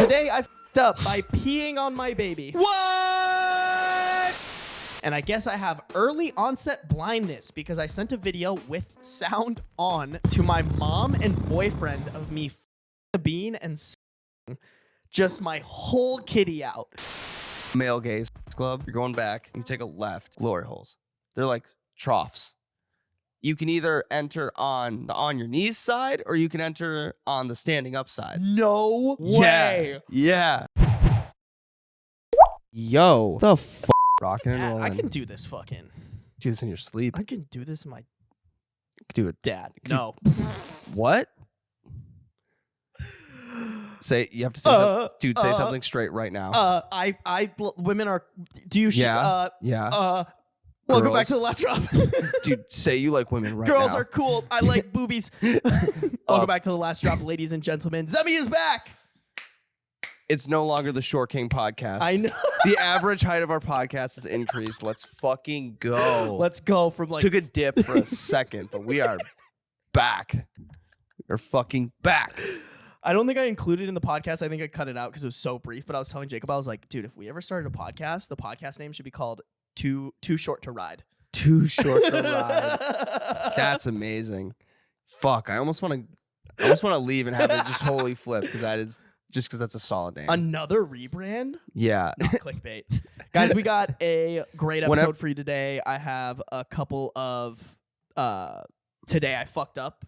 Today I f***ed up by peeing on my baby. What? And I guess I have early onset blindness because I sent a video with sound on to my mom and boyfriend of me f***ing a bean and just my whole kitty out. Male gaze club. You're going back. You take a left. Glory holes. They're like troughs. You can either enter on the on your knees side or you can enter on the standing up side. No way. Yeah. Yo. The f***? Rocking and rolling. I can do this fucking. Do this in your sleep. I can do this in my Do it. dad. No. What? Say you have to say something. Dude, say something straight right now. Women are. Do you? Yeah. Welcome Girls. back to the last drop. Dude, say you like women right Girls now. are cool. I like boobies. Welcome back to the last drop, ladies and gentlemen. Zemmy is back. It's no longer the Short King podcast. I know. The average height of our podcast has increased. Let's fucking go. Let's go from like. Took a dip for a second, but we are back. We're fucking back. I don't think I included it in the podcast. I think I cut it out because it was so brief. But I was telling Jacob, I was like, dude, if we ever started a podcast, the podcast name should be called Too Short to Ride. Too short to ride. That's amazing. Fuck, I almost want to leave and have it just wholly flip because that's a solid name. Another rebrand? Yeah. Not clickbait. Guys, we got a great episode for you today. I have a couple of today I fucked up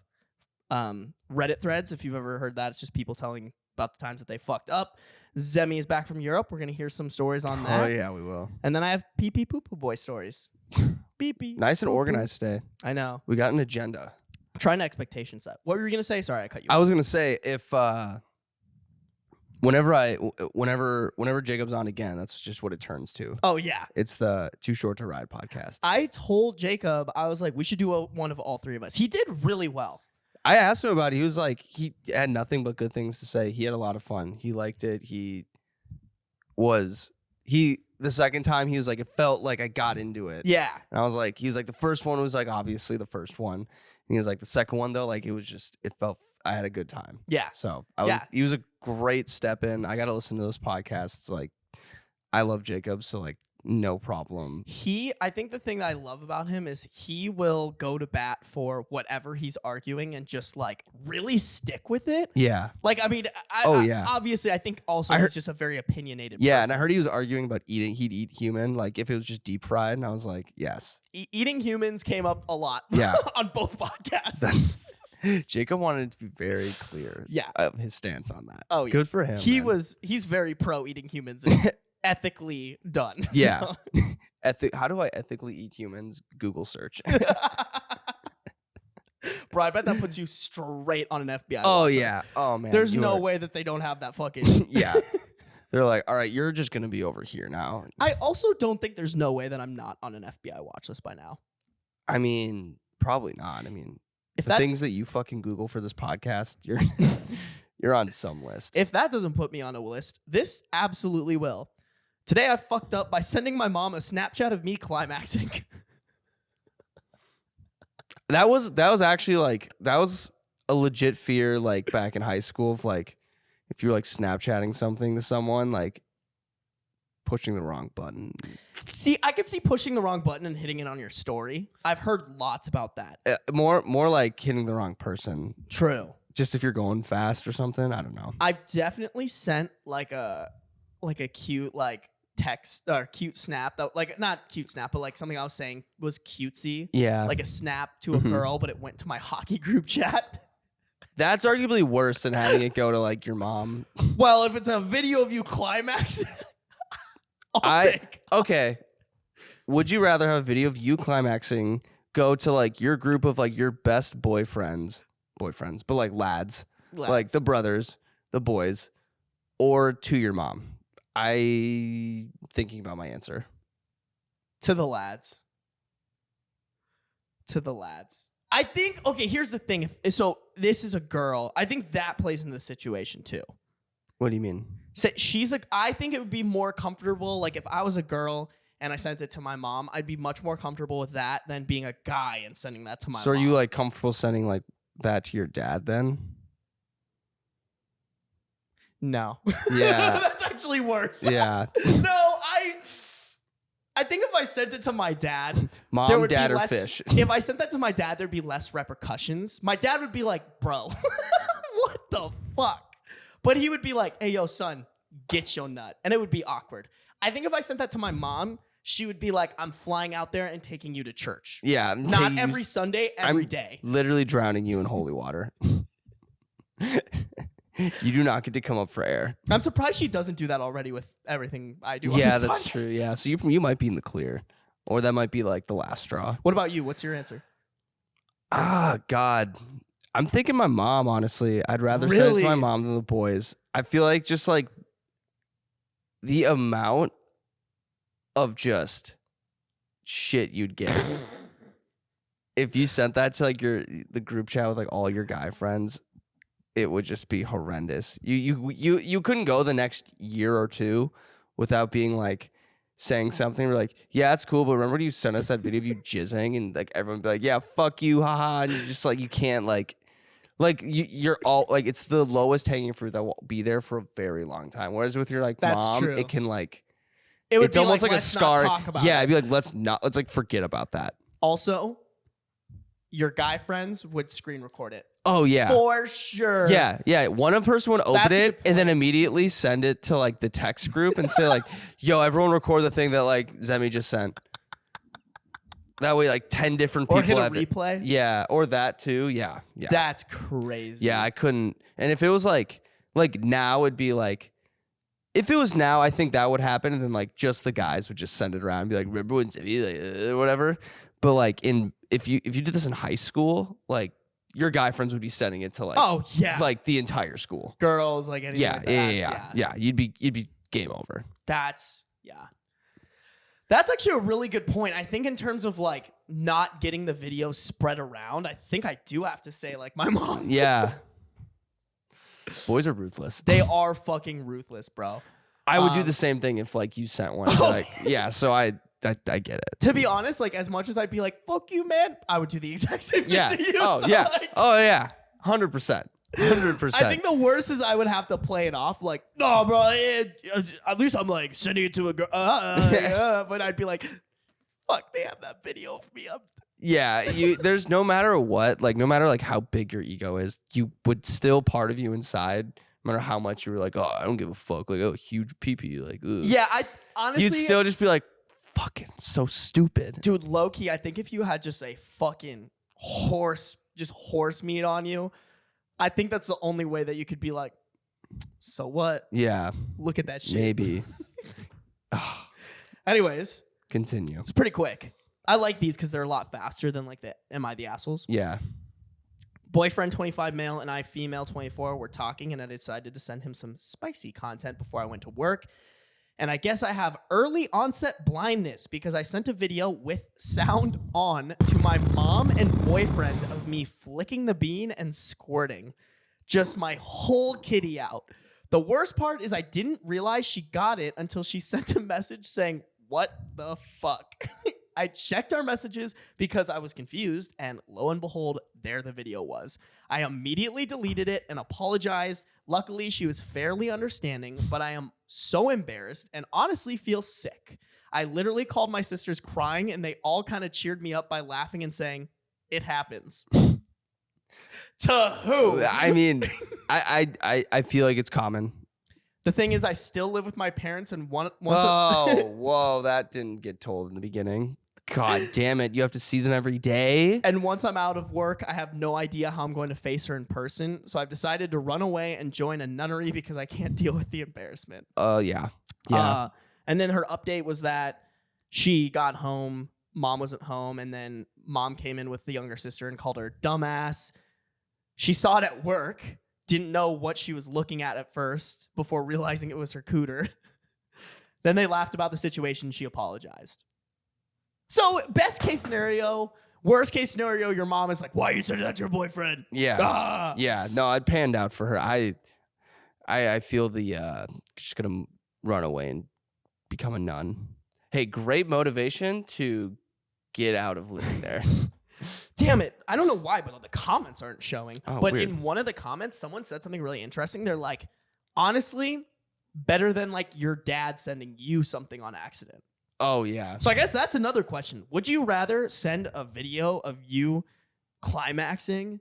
Reddit threads. If you've ever heard that, it's just people telling about the times that they fucked up. Zemmy is back from Europe. We're going to hear some stories on that. Oh, yeah, we will. And then I have pee-pee poo-poo boy stories. Pee-pee. Nice and organized today. I know. We got an agenda. Trying to expectation set. What were you going to say? Sorry, I cut you off. I was going to say if whenever Jacob's on again, that's just what it turns to. Oh, yeah. It's the Too Short to Ride podcast. I told Jacob, I was like, we should do one of all three of us. He did really well. I asked him about it. He was like, he had nothing but good things to say. He had a lot of fun. He liked it. The second time he was like, it felt like I got into it. Yeah. And I was like, he was like, the first one was like, obviously the first one. And he was like, the second one though, like it felt, I had a good time. Yeah. So he was a great step in. I got to listen to those podcasts. Like I love Jacob. So like, no problem. I think the thing that I love about him is he will go to bat for whatever he's arguing and just like really stick with it. Yeah. Like, I mean, obviously I think also he's just a very opinionated person. And I heard he was arguing about he'd eat human, like if it was just deep fried. And I was like, yes. Eating humans came up a lot on both podcasts. Jacob wanted to be very clear his stance on that. Oh, yeah. Good for him. He's very pro eating humans. And ethically done. Yeah. How do I ethically eat humans? Google search. Bro, I bet that puts you straight on an FBI. Oh, yeah. Oh, man. There's no way that they don't have that fucking. Yeah. They're like, all right, you're just going to be over here now. I also don't think there's no way that I'm not on an FBI watch list by now. I mean, probably not. I mean, things that you fucking Google for this podcast, you're on some list. If that doesn't put me on a list, this absolutely will. Today I fucked up by sending my mom a Snapchat of me climaxing. That was actually like, that was a legit fear like back in high school of like, if you're like Snapchatting something to someone, like pushing the wrong button. See, I could see pushing the wrong button and hitting it on your story. I've heard lots about that. More like hitting the wrong person. True. Just if you're going fast or something. I don't know. I've definitely sent like a cute like text or cute snap that like not cute snap but like something I was saying was cutesy. Yeah. Like a snap to a girl, but it went to my hockey group chat. That's arguably worse than having it go to like your mom. Well, if it's a video of you climax, I'll take. Okay. Would you rather have a video of you climaxing go to like your group of like your best boyfriends, but like lads, like the brothers, the boys, or to your mom? Thinking about my answer. To the lads. I think, okay, here's the thing. So this is a girl. I think that plays into the situation too. What do you mean? So I think it would be more comfortable. Like if I was a girl and I sent it to my mom, I'd be much more comfortable with that than being a guy and sending that to my mom. So are you like comfortable sending like that to your dad then? No. Yeah. That's actually worse. Yeah. No, I think if I sent it to my dad, Mom, there would dad, be or less, fish. If I sent that to my dad, there'd be less repercussions. My dad would be like, bro, what the fuck? But he would be like, hey, yo, son, get your nut. And it would be awkward. I think if I sent that to my mom, she would be like, I'm flying out there and taking you to church. Yeah. Not every Sunday, every day. Literally drowning you in holy water. You do not get to come up for air. I'm surprised she doesn't do that already with everything I do. Yeah, that's true. Yeah. So you might be in the clear. Or that might be like the last straw. What about you? What's your answer? Ah, God. I'm thinking my mom, honestly. I'd rather send it to my mom than the boys. I feel like just like the amount of just shit you'd get if you sent that to like the group chat with like all your guy friends, it would just be horrendous. You couldn't go the next year or two without being like saying something. We're like, yeah, it's cool, but remember when you sent us that video of you jizzing and like everyone would be like, yeah, fuck you, haha, and you just like you can't like you're all like it's the lowest hanging fruit that will be there for a very long time. Whereas with your like mom, true. it can like it's be almost like a scar. Yeah, it'd be like let's like forget about that. Also, your guy friends would screen record it. Oh yeah, for sure. Yeah. One person would open it and then immediately send it to like the text group and say like, "Yo, everyone record the thing that like Zemmy just sent." That way, like 10 different people or hit a have replay. It. Yeah, or that too. Yeah. That's crazy. Yeah, I couldn't. And if it was like now, it'd be like, if it was now, I think that would happen, and then like just the guys would just send it around and be like, "Remember when Zemmy, like, whatever." But like if you did this in high school, like your guy friends would be sending it to like like the entire school, girls, like anything. Yeah. You'd be game over. That's actually a really good point. I think in terms of like not getting the video spread around, I think I do have to say like my mom. Yeah. Boys are ruthless. They are fucking ruthless, bro. I would do the same thing if like you sent one. Like, yeah, so I get it. To be honest, like as much as I'd be like, fuck you, man, I would do the exact same thing to you. Oh, so, yeah. Like, 100%. 100%. I think the worst is I would have to play it off like, no, bro, at least I'm like sending it to a girl. But I'd be like, fuck, they have that video of me up. Yeah, there's no matter what, like no matter like how big your ego is, you would still part of you inside, no matter how much you were like, oh, I don't give a fuck, like, oh, huge pee-pee, like, ugh. Yeah, I honestly, you'd still just be like, fucking so stupid. Dude, low-key, I think if you had just a fucking horse meat on you, I think that's the only way that you could be like, so what? Yeah. Look at that shit. Maybe. Anyways. Continue. It's pretty quick. I like these because they're a lot faster than like the Am I the Assholes? Yeah. Boyfriend 25 male and I female 24 were talking, and I decided to send him some spicy content before I went to work. And I guess I have early onset blindness because I sent a video with sound on to my mom and boyfriend of me flicking the bean and squirting. Just my whole kitty out. The worst part is I didn't realize she got it until she sent a message saying, "What the fuck?" I checked our messages because I was confused, and lo and behold, there the video was. I immediately deleted it and apologized. Luckily, she was fairly understanding, but I am so embarrassed and honestly feel sick. I literally called my sisters crying, and they all kind of cheered me up by laughing and saying, "It happens." To who? I mean, I feel like it's common. The thing is, I still live with my parents, and whoa, that didn't get told in the beginning. God damn it. You have to see them every day. And once I'm out of work, I have no idea how I'm going to face her in person. So I've decided to run away and join a nunnery because I can't deal with the embarrassment. Yeah. And then her update was that she got home, mom wasn't home, and then mom came in with the younger sister and called her dumbass. She saw it at work, didn't know what she was looking at first before realizing it was her cooter. Then they laughed about the situation. She apologized. So best case scenario, worst case scenario, your mom is like, "Why you said that to your boyfriend?" Yeah. Yeah. No, it panned out for her. I feel just gonna run away and become a nun. Hey, great motivation to get out of living there. Damn it. I don't know why, but the comments aren't showing. Oh, but weird. in one of the comments, someone said something really interesting. They're like, honestly, better than like your dad sending you something on accident. Oh, yeah. So I guess that's another question. Would you rather send a video of you climaxing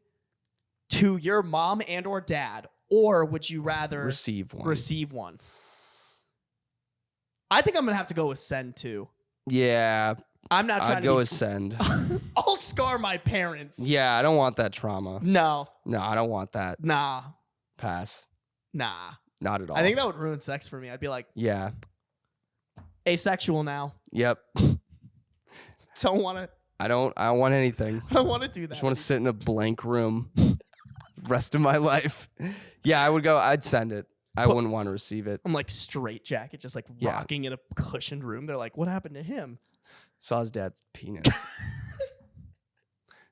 to your mom and or dad, or would you rather Receive one? I think I'm going to have to go with send too. Yeah. I'm not trying I'd to go with send. I'll scar my parents. Yeah, I don't want that trauma. No, I don't want that. Nah. Pass. Nah. Not at all. I think that would ruin sex for me. I'd be like, yeah. Asexual now. Yep. Don't want to. I don't want anything. I don't want to do that. I just want to sit in a blank room rest of my life. Yeah, I'd send it. I wouldn't want to receive it. I'm like straight jacket, just like rocking in a cushioned room. They're like, what happened to him? Saw his dad's penis.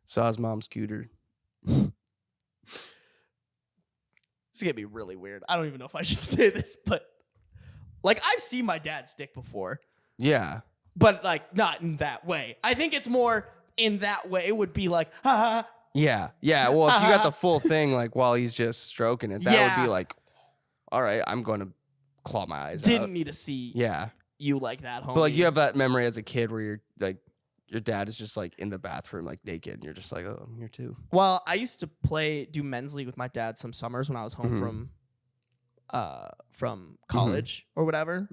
Saw his mom's cooter. This is going to be really weird. I don't even know if I should say this, but like I've seen my dad's dick before. Yeah. But like not in that way. I think it's more in that way would be like, ha. Yeah. Yeah. Well, if you got the full thing, like while he's just stroking it, that would be like, all right, I'm going to claw my eyes out. Didn't need to see you like that, homie. But like you have that memory as a kid where you're like, your dad is just like in the bathroom, like naked, and you're just like, oh, I'm here too. Well, I used to do men's league with my dad some summers when I was home from college or whatever,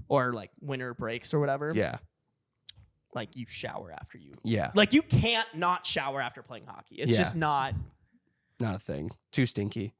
or like winter breaks or whatever. Yeah. Like you shower after you. Yeah. Like you can't not shower after playing hockey. It's just not a thing. Too stinky.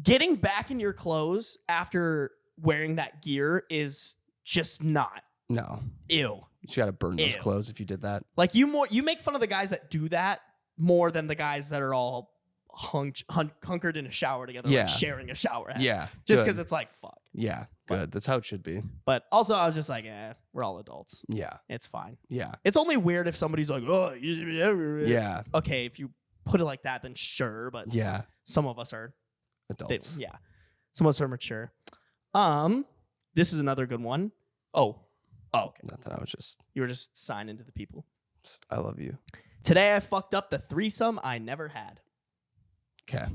Getting back in your clothes after wearing that gear is just not. No. Ew. You got to burn those clothes if you did that. Like you make fun of the guys that do that more than the guys that are all hunkered in a shower together, like sharing a shower head. Yeah. Just because it's like, fuck. Yeah. Good. That's how it should be. But also I was just like, we're all adults. Yeah. It's fine. Yeah. It's only weird if somebody's like, oh, yeah. Okay, if you put it like that, then sure. But some of us are adults. Some of us are mature. This is another good one. Oh, okay. Nothing. I was just. You were just signing to the people. I love you. Today I fucked up the threesome I never had. Okay.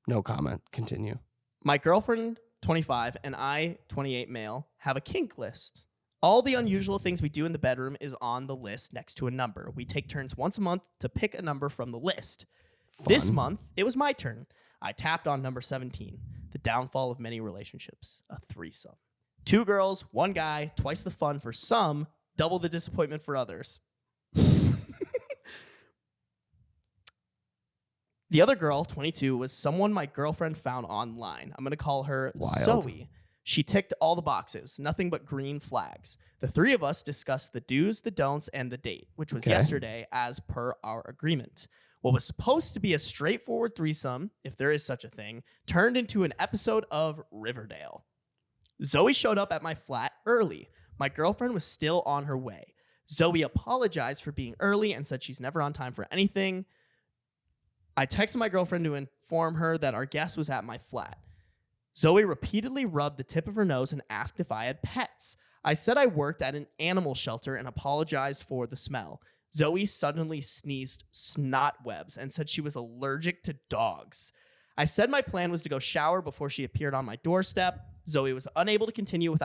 No comment. Continue. My girlfriend, 25, and I, 28 male, have a kink list. All the unusual things we do in the bedroom is on the list next to a number. We take turns once a month to pick a number from the list. Fun. This month, it was my turn. I tapped on number 17, the downfall of many relationships, a threesome. 2 girls, 1 guy, twice the fun for some, double the disappointment for others. The other girl, 22, was someone my girlfriend found online. I'm going to call her Zoe. She ticked all the boxes, nothing but green flags. The 3 of us discussed the do's, the don'ts, and the date, which was yesterday as per our agreement. What was supposed to be a straightforward threesome, if there is such a thing, turned into an episode of Riverdale. Zoe showed up at my flat early. My girlfriend was still on her way. Zoe apologized for being early and said she's never on time for anything. I texted my girlfriend to inform her that our guest was at my flat. Zoe repeatedly rubbed the tip of her nose and asked if I had pets. I said I worked at an animal shelter and apologized for the smell. Zoe suddenly sneezed snot webs and said she was allergic to dogs. I said my plan was to go shower before she appeared on my doorstep. Zoe was unable to continue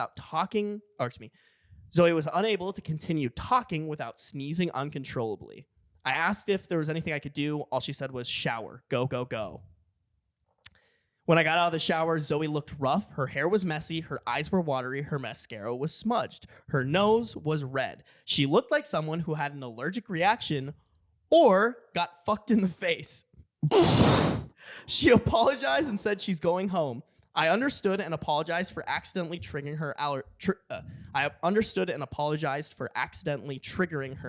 talking without sneezing uncontrollably. I asked if there was anything I could do. All she said was shower. Go, go, go. When I got out of the shower, Zoe looked rough. Her hair was messy. Her eyes were watery. Her mascara was smudged. Her nose was red. She looked like someone who had an allergic reaction or got fucked in the face. She apologized and said she's going home. I understood and apologized for accidentally triggering her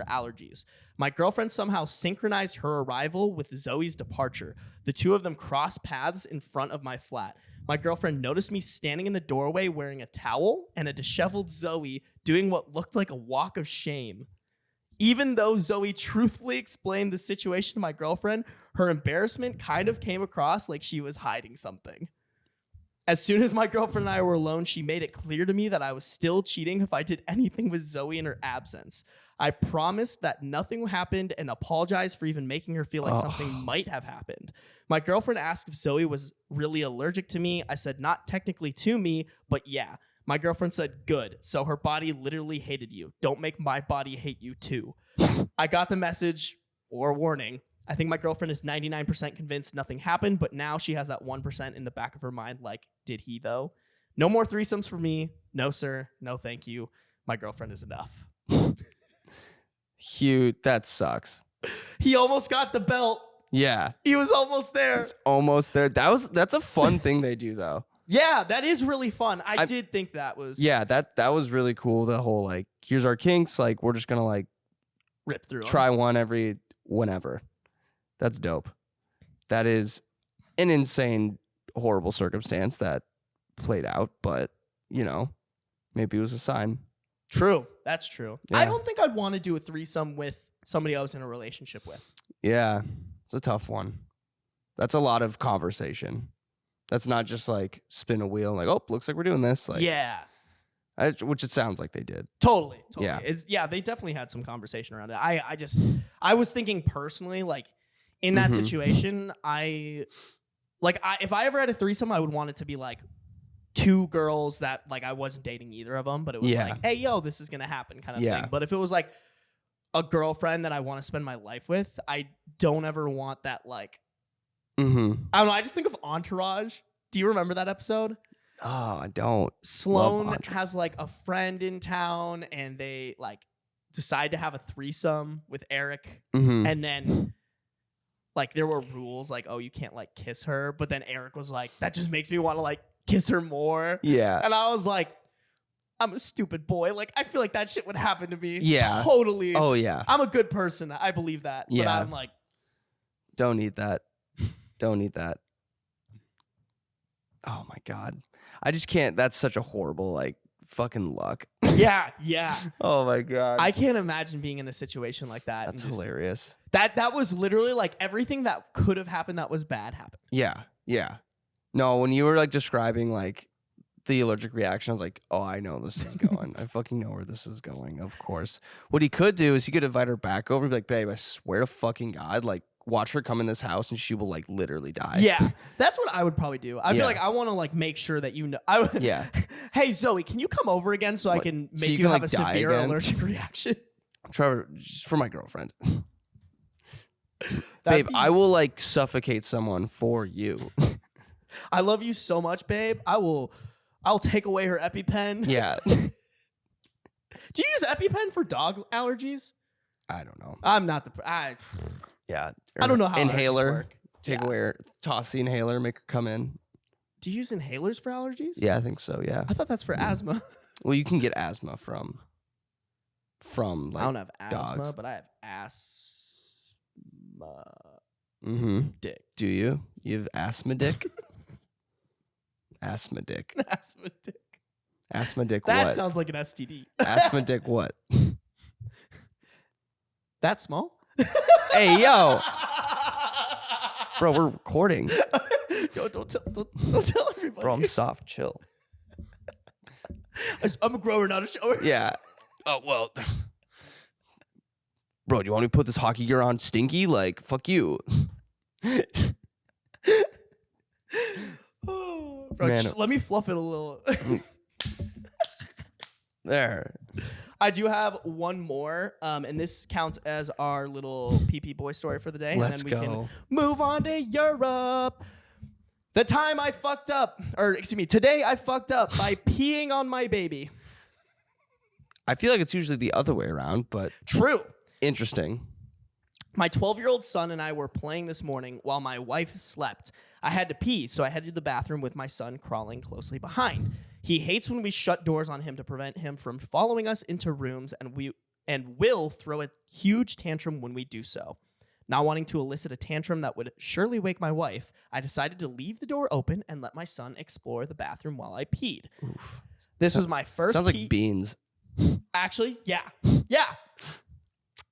allergies. My girlfriend somehow synchronized her arrival with Zoe's departure. The 2 of them crossed paths in front of my flat. My girlfriend noticed me standing in the doorway wearing a towel and a disheveled Zoe doing what looked like a walk of shame. Even though Zoe truthfully explained the situation to my girlfriend, her embarrassment kind of came across like she was hiding something. As soon as my girlfriend and I were alone, she made it clear to me that I was still cheating if I did anything with Zoe in her absence. I promised that nothing happened and apologized for even making her feel like something might have happened. My girlfriend asked if Zoe was really allergic to me. I said not technically to me, but yeah. My girlfriend said, good. So her body literally hated you. Don't make my body hate you too. I got the message or warning. I think my girlfriend is 99% convinced nothing happened, but now she has that 1% in the back of her mind like, did he though? No more threesomes for me. No, sir. No, thank you. My girlfriend is enough. Hugh, that sucks. He almost got the belt. Yeah. He was almost there. He's almost there. That's a fun thing they do though. Yeah, that is really fun. I did think that was. Yeah, that was really cool. The whole like, here's our kinks. Like, we're just gonna like rip through. Try one every whenever. That's dope. That is an insane, horrible circumstance that played out, but you know, maybe it was a sign. True. That's true. Yeah. I don't think I'd want to do a threesome with somebody I was in a relationship with. Yeah, it's a tough one. That's a lot of conversation. That's not just like spin a wheel and like, oh, looks like we're doing this. Like, yeah. Which it sounds like they did. Totally. Yeah. They definitely had some conversation around it. I was thinking personally, like in that situation, if I ever had a threesome, I would want it to be like two girls that like I wasn't dating either of them, but it was like, hey, yo, this is going to happen kind of thing. But if it was like a girlfriend that I want to spend my life with, I don't ever want that like, I don't know. I just think of Entourage. Do you remember that episode? Oh, I don't. Sloane has like a friend in town and they like decide to have a threesome with Eric. And then like there were rules like, oh, you can't like kiss her. But then Eric was like, that just makes me want to like kiss her more. Yeah. And I was like, I'm a stupid boy. Like, I feel like that shit would happen to me. Yeah. Totally. Oh, yeah. I'm a good person. I believe that. Yeah. But I'm like, don't need that. Don't need that. Oh my God. I just can't. That's such a horrible, like, fucking luck. Yeah, yeah. Oh my God. I can't imagine being in a situation like that. That's hilarious. That was literally like everything that could have happened that was bad happened. Yeah, yeah. No, when you were like describing like the allergic reaction, I was like, oh, I know this is going. I fucking know where this is going, of course. What he could do is he could invite her back over and be like, babe, I swear to fucking God, like, watch her come in this house and she will like literally die. Yeah, that's what I would probably do. I'd be like, I want to like make sure that you know. Yeah. Hey, Zoe, can you come over again so I can make you have a severe allergic reaction? Trevor, just for my girlfriend. Babe, I will like suffocate someone for you. I love you so much, babe. I'll take away her EpiPen. Yeah. Do you use EpiPen for dog allergies? I don't know. I'm not the. Yeah. I don't know how inhaler. work. Take away her, toss the inhaler, make her come in. Do you use inhalers for allergies? Yeah, I think so. Yeah. I thought that's for asthma. Well, you can get asthma from like I don't have asthma, dogs. but I have asthma. Dick. Do you? You have asthma dick? Asthma dick. Asthma dick. Asthma dick That what? sounds like an STD. Asthma dick what? That small? Hey, yo. Bro, we're recording. Yo, don't tell everybody. Bro, I'm soft. Chill. I'm a grower, not a shower. Yeah. Oh, well. Bro, do you want me to put this hockey gear on stinky? Like, fuck you. Bro, Man. let me fluff it a little. There. I do have one more, and this counts as our little PP boy story for the day. Let's and then we go. can move on to Europe. The time I fucked up, or excuse me, today I fucked up by peeing on my baby. I feel like it's usually the other way around, but True. interesting. My 12-year-old son and I were playing this morning while my wife slept. I had to pee, so I headed to the bathroom with my son crawling closely behind. He hates when we shut doors on him to prevent him from following us into rooms, and will throw a huge tantrum when we do so. Not wanting to elicit a tantrum that would surely wake my wife, I decided to leave the door open and let my son explore the bathroom while I peed. Oof. This was my first Sounds like beans. Actually, yeah. Yeah.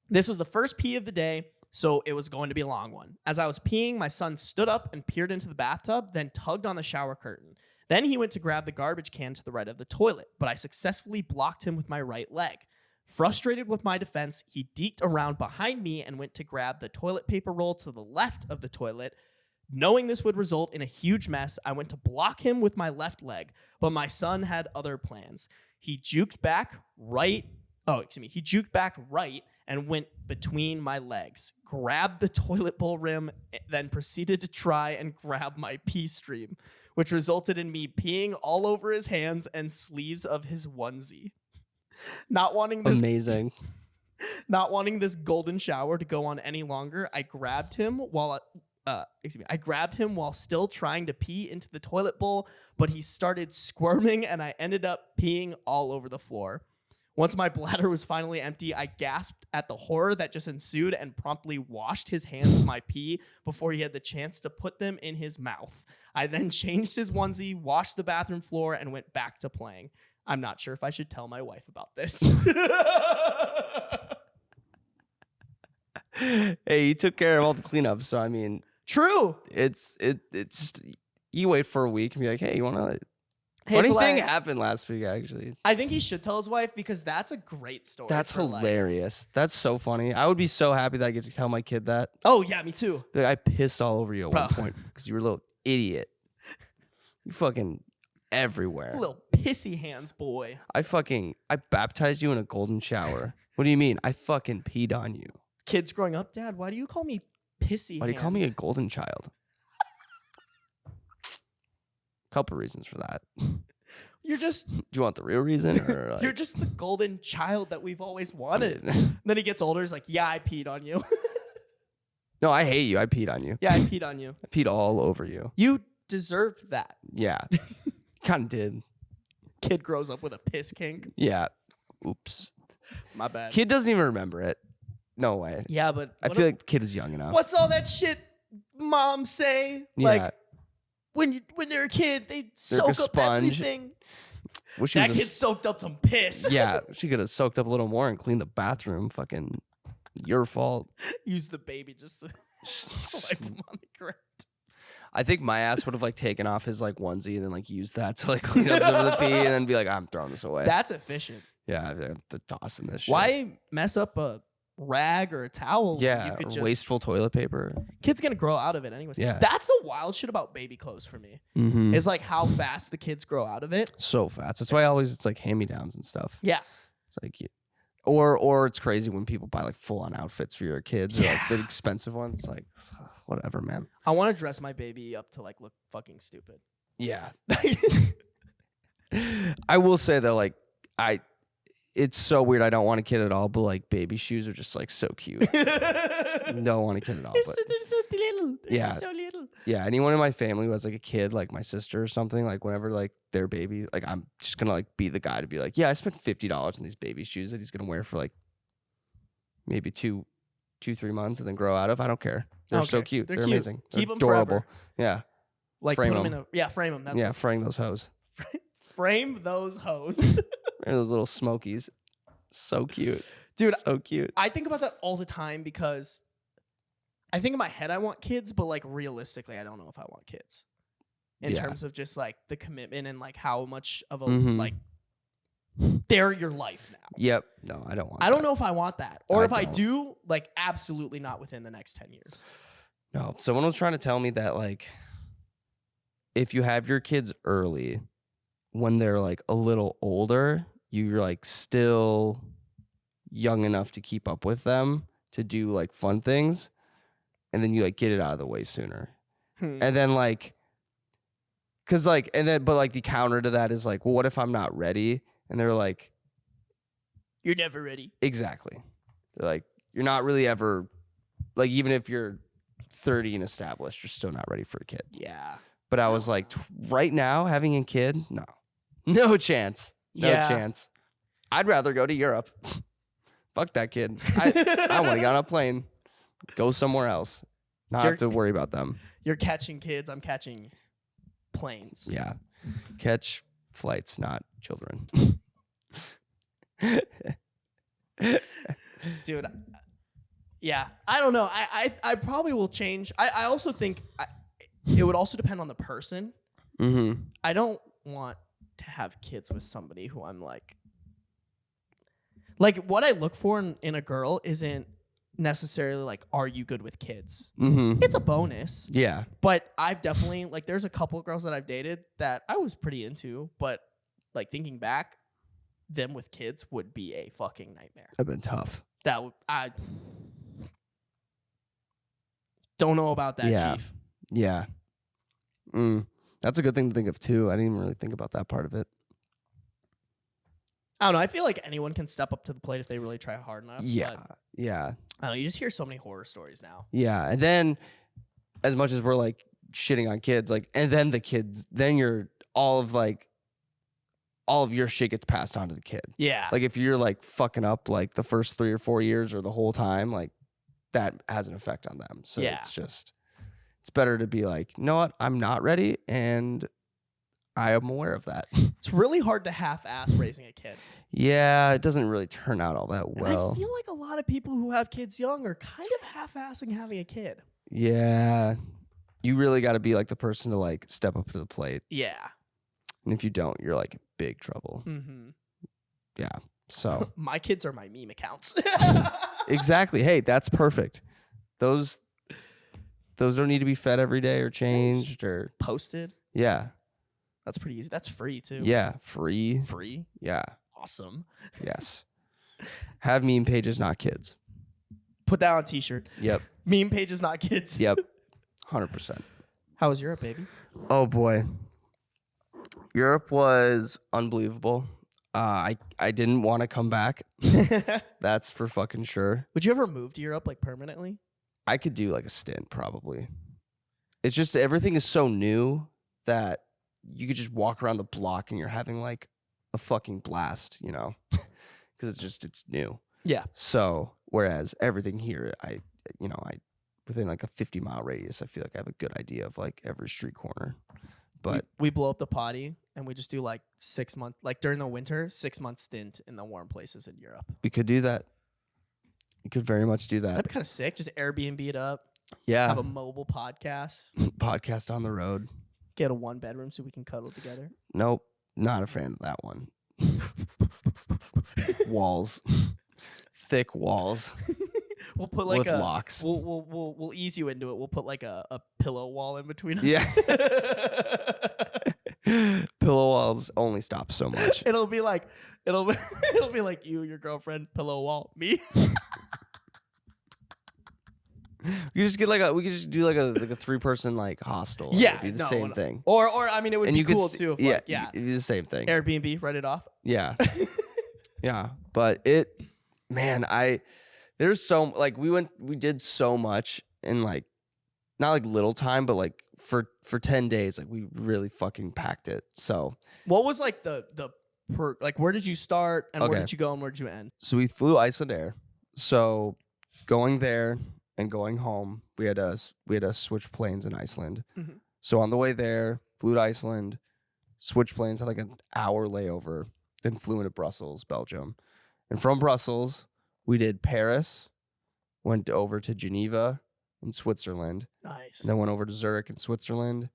This was the first pee of the day, so it was going to be a long one. As I was peeing, my son stood up and peered into the bathtub, then tugged on the shower curtain. Then he went to grab the garbage can to the right of the toilet, but I successfully blocked him with my right leg. Frustrated with my defense, he deked around behind me and went to grab the toilet paper roll to the left of the toilet. Knowing this would result in a huge mess, I went to block him with my left leg, but my son had other plans. He juked back right and went between my legs, grabbed the toilet bowl rim, then proceeded to try and grab my pee stream, which resulted in me peeing all over his hands and sleeves of his onesie. Not wanting this golden shower to go on any longer, I grabbed him while still trying to pee into the toilet bowl, but he started squirming and I ended up peeing all over the floor. Once my bladder was finally empty, I gasped at the horror that just ensued and promptly washed his hands of my pee before he had the chance to put them in his mouth. I then changed his onesie, washed the bathroom floor, and went back to playing. I'm not sure if I should tell my wife about this. Hey, you took care of all the cleanups, so I mean, true. It's just, you wait for a week and be like, hey, you want to? Funny thing happened last week, actually. I think he should tell his wife because that's a great story. That's hilarious. That's so funny. I would be so happy that I get to tell my kid that. Oh yeah, me too. Like, I pissed all over you at one point because you were a little idiot. You fucking everywhere. Little pissy hands, boy. I baptized you in a golden shower. What do you mean? I fucking peed on you. Kids growing up, Dad, why do you call me pissy hands? Why do you call me a golden child? Couple reasons for that. You're just... Do you want the real reason? Or like... You're just the golden child that we've always wanted. Then he gets older, he's like, yeah, I peed on you. No, I hate you. I peed on you. Yeah, I peed on you. I peed all over you. You deserved that. Yeah. Kind of did. Kid grows up with a piss kink. Yeah. Oops. My bad. Kid doesn't even remember it. No way. Yeah, but... I feel like the kid is young enough. What's all that shit moms say? Yeah. Like, when they're a kid, they soak up everything. That kid soaked up some piss. Yeah, she could have soaked up a little more and cleaned the bathroom. Fucking your fault. Use the baby just to wipe him on the ground. I think my ass would have like taken off his like onesie and then like used that to like clean up some of the pee and then be like, I'm throwing this away. That's efficient. Yeah, they're tossing this shit. Why mess up a rag or a towel? Yeah, you could just... wasteful toilet paper. Kid's gonna grow out of it anyways. Yeah, that's the wild shit about baby clothes for me. Mm-hmm. Is like how fast the kids grow out of it. So fast. That's why it's like hand-me-downs and stuff. Yeah, it's like, or it's crazy when people buy like full-on outfits for your kids or like the expensive ones. Like whatever, man. I want to dress my baby up to like look fucking stupid. Yeah. I will say though, like it's so weird. I don't want a kid at all, but like baby shoes are just like so cute. Don't want a kid at all. But they're so little. Yeah. So little. Yeah. Anyone in my family who has like a kid, like my sister or something, like whenever like their baby, like I'm just gonna like be the guy to be like, yeah, I spent $50 on these baby shoes that he's gonna wear for like maybe 2-3 months and then grow out of. I don't care. They're so cute. They're cute. Amazing. Keep They're them adorable. Forever. Yeah. Like frame put them in a frame them. That's frame those hoes. Frame those hoes. Those little smokies. So cute. Dude, so cute. I think about that all the time because I think in my head I want kids, but like realistically, I don't know if I want kids. In terms of just like the commitment and like how much of a like they're your life now. Yep. No, I don't want I don't know if I want that. Or if I don't. do, like absolutely not within the next 10 years. No. Someone was trying to tell me that like if you have your kids early, when they're like a little older, you're like still young enough to keep up with them to do like fun things, and then you like get it out of the way sooner. And then like, cause like, and then, but like the counter to that is like, well, what if I'm not ready? And they're like, you're never ready. Exactly. They're like, you're not really ever, like, even if you're 30 and established, you're still not ready for a kid. Yeah. But I was like, right now having a kid, no chance. No chance. I'd rather go to Europe. Fuck that kid. I want to get on a plane, go somewhere else, not have to worry about them. You're catching kids. I'm catching planes. Yeah. Catch flights, not children. Dude. Yeah. I don't know. I probably will change. I also think it would also depend on the person. Mm-hmm. I don't want to have kids with somebody who I'm like what I look for in a girl isn't necessarily like, are you good with kids? Mm-hmm. It's a bonus. Yeah. But I've definitely like, there's a couple of girls that I've dated that I was pretty into, but like thinking back, them with kids would be a fucking nightmare. I've been tough. I don't know about that, Chief. Yeah. That's a good thing to think of too. I didn't even really think about that part of it. I don't know. I feel like anyone can step up to the plate if they really try hard enough. Yeah. Yeah. I don't know. You just hear so many horror stories now. Yeah. And then as much as we're like shitting on kids, like, and then the kids, then you're all of your shit gets passed on to the kid. Yeah. Like if you're like fucking up like the first 3 or 4 years or the whole time, like that has an effect on them. So it's better to be like, you know what? I'm not ready. And I am aware of that. It's really hard to half-ass raising a kid. Yeah, it doesn't really turn out all that well. And I feel like a lot of people who have kids young are kind of half-assing having a kid. Yeah. You really got to be like the person to like step up to the plate. Yeah. And if you don't, you're like in big trouble. Mm-hmm. Yeah. So my kids are my meme accounts. exactly. Hey, that's perfect. Those don't need to be fed every day or changed or posted. Yeah. That's pretty easy. That's free too. Yeah. Free. Free. Yeah. Awesome. Yes. Have meme pages, not kids. Put that on a t-shirt. Yep. Meme pages, not kids. Yep. 100%. How was Europe, baby? Oh boy. Europe was unbelievable. I didn't want to come back. That's for fucking sure. Would you ever move to Europe like permanently? I could do like a stint probably. It's just everything is so new that you could just walk around the block and you're having like a fucking blast, you know? Because it's new. Yeah. So whereas everything here, I within like a 50-mile radius, I feel like I have a good idea of like every street corner. But we blow up the potty and we just do like 6 months, like during the winter, 6-month stint in the warm places in Europe. We could do that. We could very much do that. That'd be kind of sick. Just Airbnb it up. Yeah. Have a mobile podcast. Podcast on the road. Get a 1-bedroom so we can cuddle together. Nope. Not a fan of that one. Walls. Thick walls. We'll put like with locks. We'll ease you into it. We'll put like a pillow wall in between us. Yeah. Pillow walls only stop so much. It'll be like you, your girlfriend, pillow wall, me. We just get we could just do like a 3-person like hostel. Yeah, it'd be the same thing. Or I mean, it would be cool too. If it'd be the same thing. Airbnb, write it off. Yeah, yeah. But there's so like we did so much in like not like little time, but like for 10 days, like we really fucking packed it. So what was like where did you start and where did you go and where did you end? So we flew Iceland Air. So going there and going home, we had to switch planes in Iceland. Mm-hmm. So on the way there, flew to Iceland, switched planes, had like an hour layover, then flew into Brussels, Belgium. And from Brussels, we did Paris, went over to Geneva in Switzerland. Nice. And then went over to Zurich in Switzerland,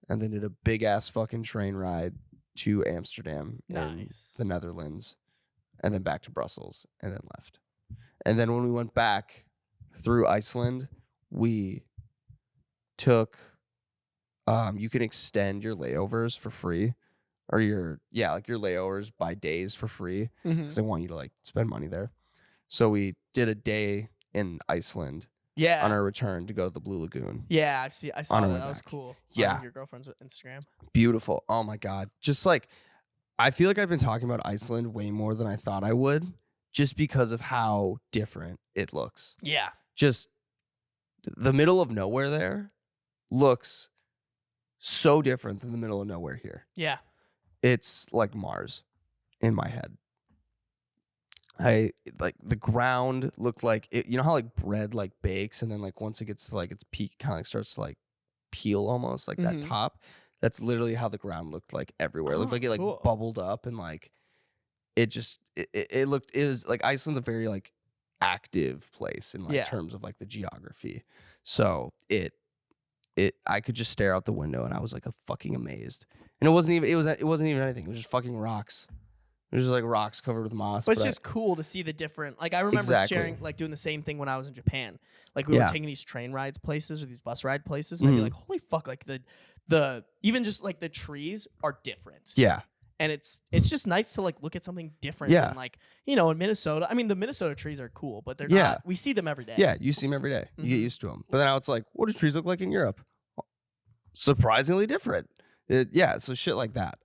and then did a big ass fucking train ride to Amsterdam in the Netherlands, and then back to Brussels, and then left. And then when we went back through Iceland, we took you can extend your layovers for free, or your layovers by days for free, because they want you to like spend money there. So we did a day in Iceland on our return to go to the Blue Lagoon. Yeah, I saw that. That was cool. Yeah. On your girlfriend's Instagram. Beautiful. Oh my God. Just like, I feel like I've been talking about Iceland way more than I thought I would, just because of how different it looks. Yeah. Just the middle of nowhere there looks so different than the middle of nowhere here. Yeah. It's like Mars in my head. I like the ground looked like it, you know how like bread like bakes and then like once it gets to like its peak kind of like starts to like peel almost like that top. That's literally how the ground looked like everywhere. It looked like it like bubbled up and like it was like Iceland's a very like active place in like terms of like the geography. So it I could just stare out the window and I was like fucking amazed. And it wasn't even anything. It was just fucking rocks. It was just like rocks covered with moss. But it's just cool to see the different. Like I remember sharing, like doing the same thing when I was in Japan. Like we were taking these train rides places or these bus ride places, and I'd be like, "Holy fuck!" Like the even just like the trees are different. Yeah. And it's just nice to like look at something different. Yeah. Than like, you know, in Minnesota. I mean, the Minnesota trees are cool, but they're not. We see them every day. Yeah, you see them every day. You get used to them. But then now it's like, what do trees look like in Europe? Surprisingly different. So shit like that.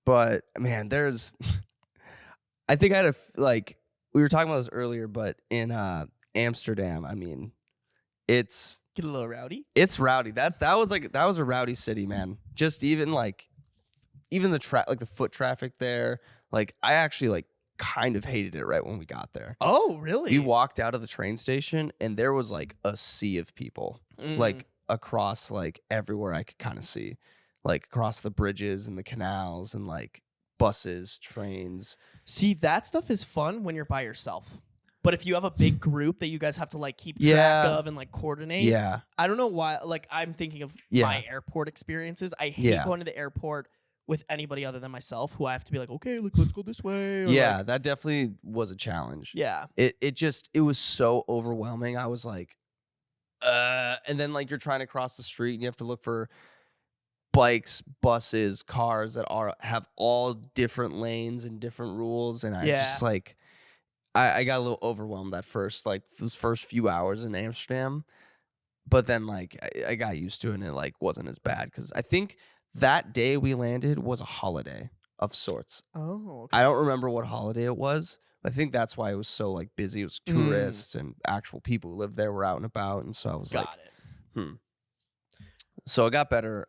But man, there's. I think I had we were talking about this earlier, but in Amsterdam, I mean, it's get a little rowdy. It's rowdy. That was a rowdy city, man. Just even the foot traffic there. Like I actually kind of hated it right when we got there. Oh, really? We walked out of the train station and there was like a sea of people, like across like everywhere I could kind of see, like across the bridges and the canals and like buses, trains. See, that stuff is fun when you're by yourself. But if you have a big group that you guys have to like keep track of and like coordinate, I don't know why. Like I'm thinking of my airport experiences. I hate going to the airport with anybody other than myself, who I have to be like, okay, let's go this way. Or that definitely was a challenge. Yeah, it was so overwhelming. I was like, and then like you're trying to cross the street and you have to look for bikes, buses, cars that have all different lanes and different rules, and I just like. I got a little overwhelmed at first, like those first few hours in Amsterdam, but then like I got used to it and it like wasn't as bad because I think that day we landed was a holiday of sorts. Oh, okay. I don't remember what holiday it was. I think that's why it was so like busy. It was tourists and actual people who lived there were out and about, and so I was So it got better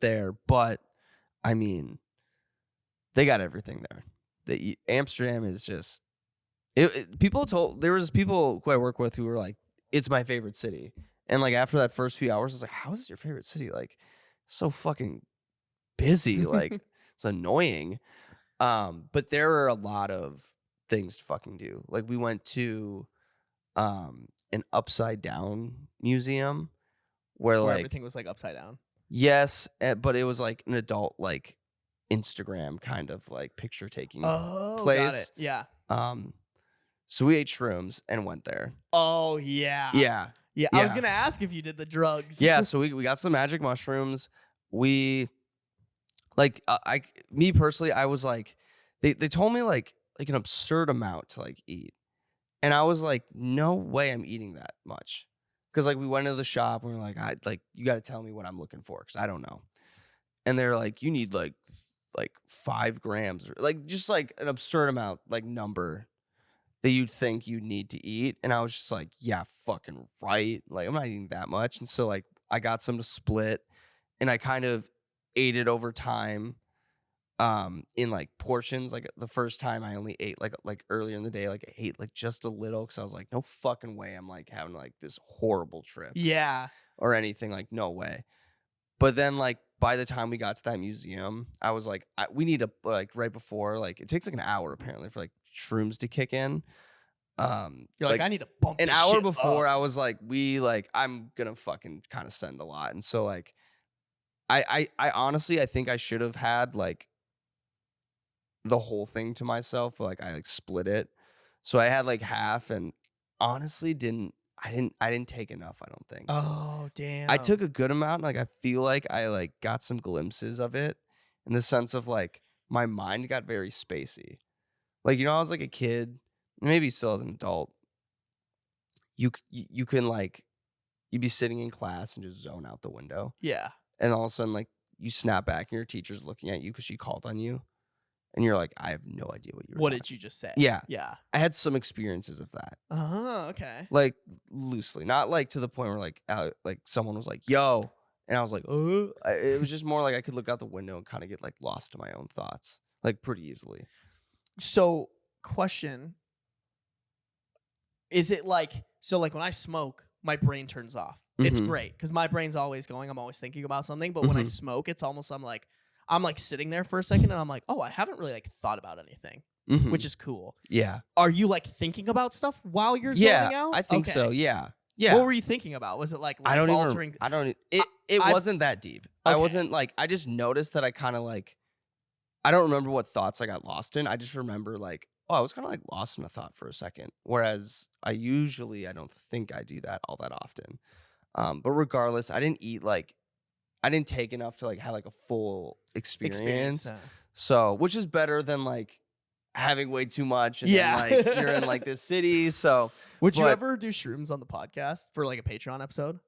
there, but I mean, they got everything there. Amsterdam is just. There was people who I work with who were like, it's my favorite city. And like after that first few hours, I was like, how is it your favorite city? Like, so fucking busy. Like, it's annoying. But there are a lot of things to fucking do. Like we went to an upside down museum where everything was like upside down. Yes, but it was like an adult like Instagram kind of like picture taking place. Got it. Yeah. So we ate shrooms and went there. Oh, yeah. Yeah. I was going to ask if you did the drugs. Yeah, so we got some magic mushrooms. We, like, me personally, I was like, they told me like an absurd amount to like eat. And I was like, no way I'm eating that much. Because like we went into the shop and we were like, you got to tell me what I'm looking for because I don't know. And they're like, you need like 5 grams or like just like an absurd amount, like number that you'd think you'd need to eat. And I was just like, yeah, fucking right. Like, I'm not eating that much. And so, like, I got some to split and I kind of ate it over time in, like, portions. Like, the first time I only ate, like earlier in the day, like, I ate, like, just a little because I was like, no fucking way I'm, like, having, like, this horrible trip. Yeah. Or anything. Like, no way. But then, like, by the time we got to that museum, I was like, we need to, like, right before, like, it takes, like, an hour, apparently, for, like, shrooms to kick in. You're like, I need to bump an this hour shit before up. I was like, I'm gonna fucking kind of send a lot. And so like I honestly I think I should have had like the whole thing to myself, but like I like split it. So I had like half and honestly I didn't take enough, I don't think. Oh damn. I took a good amount, like I feel like I like got some glimpses of it in the sense of like my mind got very spacey. Like, you know, I was like a kid, maybe still as an adult, you can like, you'd be sitting in class and just zone out the window. Yeah. And all of a sudden, like, you snap back and your teacher's looking at you because she called on you. And you're like, I have no idea what you were What talking. did you just say? Yeah. Yeah. I had some experiences of that. Oh, okay. Like, loosely. Not like to the point where like someone was like, yo. And I was like, oh. It was just more like I could look out the window and kind of get like lost in my own thoughts. Like, pretty easily. So, question. Is it like, so like when I smoke, my brain turns off. Mm-hmm. It's great because my brain's always going. I'm always thinking about something. But when I smoke, it's almost, I'm like sitting there for a second and I'm like, oh, I haven't really like thought about anything, which is cool. Yeah. Are you like thinking about stuff while you're zoning out? I think so. Yeah. Yeah. What were you thinking about? Was it like I don't even. altering? It wasn't that deep. I Okay. wasn't like. I just noticed that I kind of like. I don't remember what thoughts I got lost in. I just remember like, oh, I was kind of like lost in a thought for a second. Whereas I don't think I do that all that often. But regardless, I didn't take enough to like have like a full experience. So, which is better than like having way too much and then like you're in like this city. So, would you ever do shrooms on the podcast for like a Patreon episode?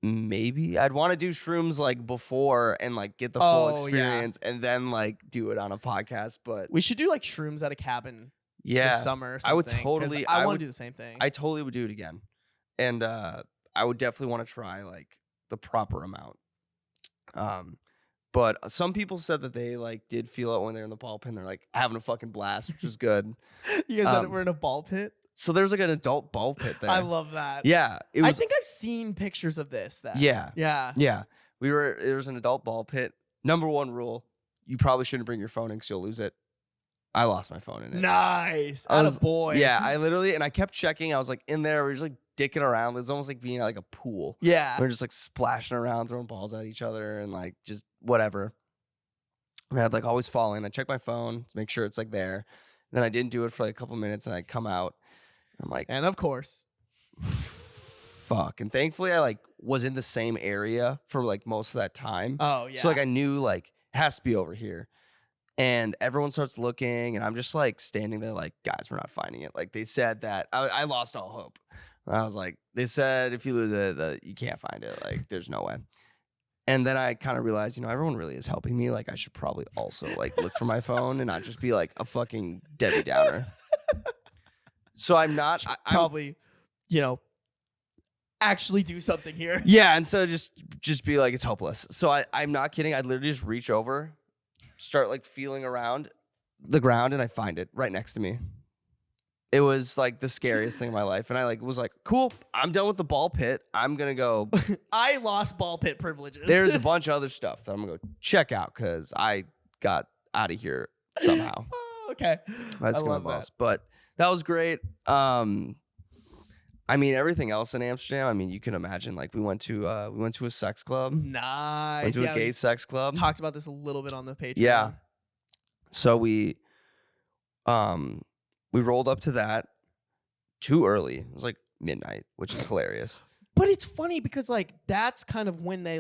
Maybe I'd want to do shrooms like before and like get the full experience and then like do it on a podcast. But we should do like shrooms at a cabin. This summer. Or something, I would totally. I want to do the same thing. I totally would do it again, and I would definitely want to try like the proper amount. But some people said that they like did feel it when they're in the ball pit. They're like having a fucking blast, which was good. You guys said we're in a ball pit. So there's like an adult ball pit there. I love that. Yeah, I think I've seen pictures of this. Yeah. Yeah. There was an adult ball pit. Number one rule: you probably shouldn't bring your phone in because you'll lose it. I lost my phone in it. Nice. Atta boy. Yeah, I kept checking. I was like in there. We were just like dicking around. It was almost like being at like a pool. Yeah. We were just like splashing around, throwing balls at each other and like just whatever. And I'd like always fall in. I check my phone to make sure it's like there. And then I didn't do it for like a couple minutes and I'd come out. I'm like, and of course, fuck. And thankfully I like was in the same area for like most of that time. Oh yeah. So like I knew like it has to be over here. And everyone starts looking and I'm just like standing there like, guys, we're not finding it. Like they said that I lost all hope. I was like, they said if you lose it, that you can't find it. Like there's no way. And then I kind of realized, everyone really is helping me. Like I should probably also like look for my phone and not just be like a fucking Debbie Downer. So I'm not probably, actually do something here. Yeah, and so just be like it's hopeless. So I'm not kidding. I'd literally just reach over, start like feeling around the ground, and I find it right next to me. It was like the scariest thing in my life, and I like was like, cool. I'm done with the ball pit. I'm gonna go. I lost ball pit privileges. There's a bunch of other stuff that I'm gonna go check out because I got out of here somehow. Okay, That's gonna boss, but. That was great. I mean, everything else in Amsterdam. I mean, you can imagine. Like, we went to a sex club. Nice. Went to a gay sex club. Talked about this a little bit on the Patreon. Yeah. So we rolled up to that too early. It was like midnight, which is hilarious. But it's funny because like that's kind of when they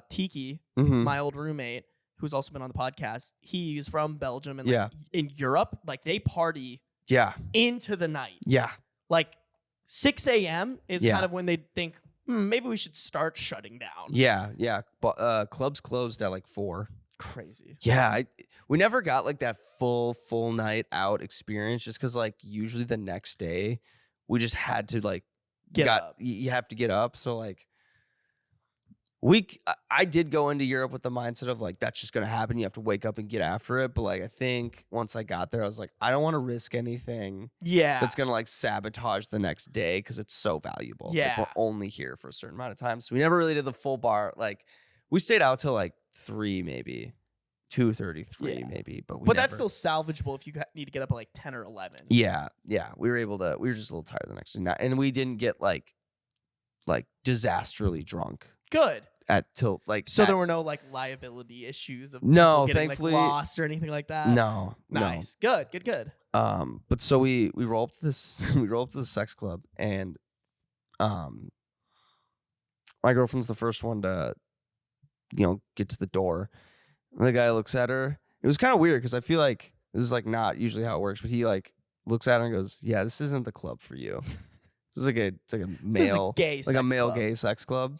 Tiki, my old roommate, who's also been on the podcast, he's from Belgium and in Europe, like they party into the night. Yeah. Like 6 a.m. is kind of when they think, maybe we should start shutting down. Yeah, yeah. But clubs closed at like 4. Crazy. Yeah. We never got like that full night out experience just because like usually the next day we just had to like get up. You have to get up. So like I did go into Europe with the mindset of like that's just gonna happen. You have to wake up and get after it. But like I think once I got there, I was like, I don't want to risk anything. Yeah, that's gonna like sabotage the next day because it's so valuable. Yeah, like, we're only here for a certain amount of time, so we never really did the full bar. Like we stayed out till like 3 maybe, 2:33 maybe. But that's still salvageable if you need to get up at like 10 or 11. Yeah, yeah. We were just a little tired the next day, and we didn't get like disastrously drunk. Good. There were no like liability issues of getting, thankfully lost or anything like that. No, nice, no. Good. But so we roll up to this sex club, and my girlfriend's the first one to get to the door. And the guy looks at her. It was kind of weird because I feel like this is like not usually how it works, but he like looks at her and goes, "Yeah, this isn't the club for you. This is like a male gay like a male club. Gay sex club."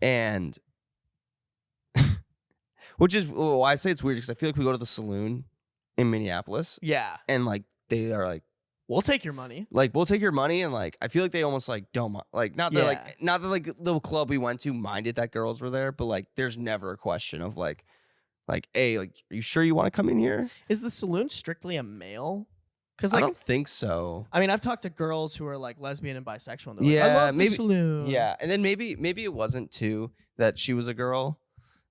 And which is why I say it's weird because I feel like we go to the saloon in Minneapolis. Yeah. And like they are like, we'll take your money. Like we'll take your money, and like I feel like they almost like don't like not that the club we went to minded that girls were there, but like there's never a question of like hey, like are you sure you want to come in here? Is the saloon strictly a male? Because I don't think so. I mean, I've talked to girls who are like lesbian and bisexual. And they're like, I love the saloon. Yeah, and then maybe it wasn't too that she was a girl.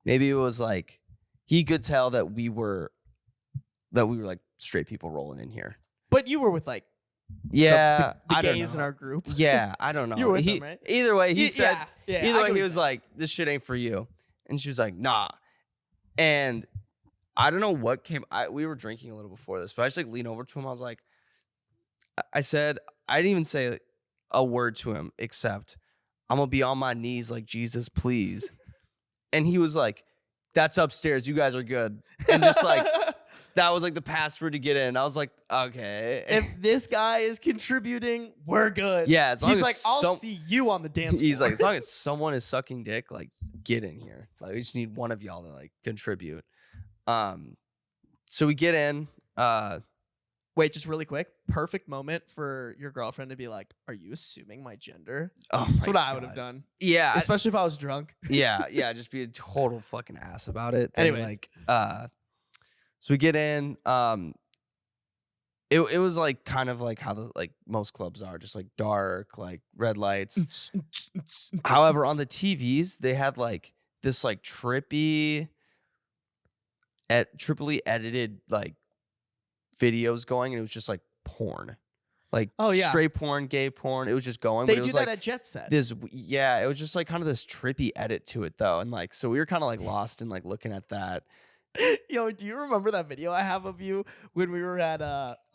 Maybe it was like he could tell that we were like straight people rolling in here. But you were with like Yeah, the I don't gays in know. our group. Yeah, I don't know. You were with them, right? Either way, he said. Yeah, Either I way, get he what was you're like, "This shit ain't for you," and she was like, "Nah." And I don't know what came. We were drinking a little before this, but I just like leaned over to him. I was like, I said, I didn't even say a word to him except, "I'm gonna be on my knees like Jesus, please." And he was like, "That's upstairs. You guys are good." And just like that was like the password to get in. I was like, okay. If this guy is contributing, we're good. Yeah, as long he's as like, I'll see you on the dance floor. He's like, as long as someone is sucking dick, like, get in here. Like, we just need one of y'all to like contribute. So we get in. Wait, just really quick. Perfect moment for your girlfriend to be like, "Are you assuming my gender?" Oh, That's what my I would have God. done. Yeah, Especially if I was drunk. yeah, just be a total fucking ass about it. And, Anyways. like, so we get in. It was like kind of like how like most clubs are, just like dark, like red lights. However, on the TVs, they had like this like triply edited like videos going, and it was just like porn, like straight porn, gay porn. It was just going. They but it do was that like at Jet Set. it was just like kind of this trippy edit to it though, and like so we were kind of like lost in like looking at that. Yo, do you remember that video I have of you when we were at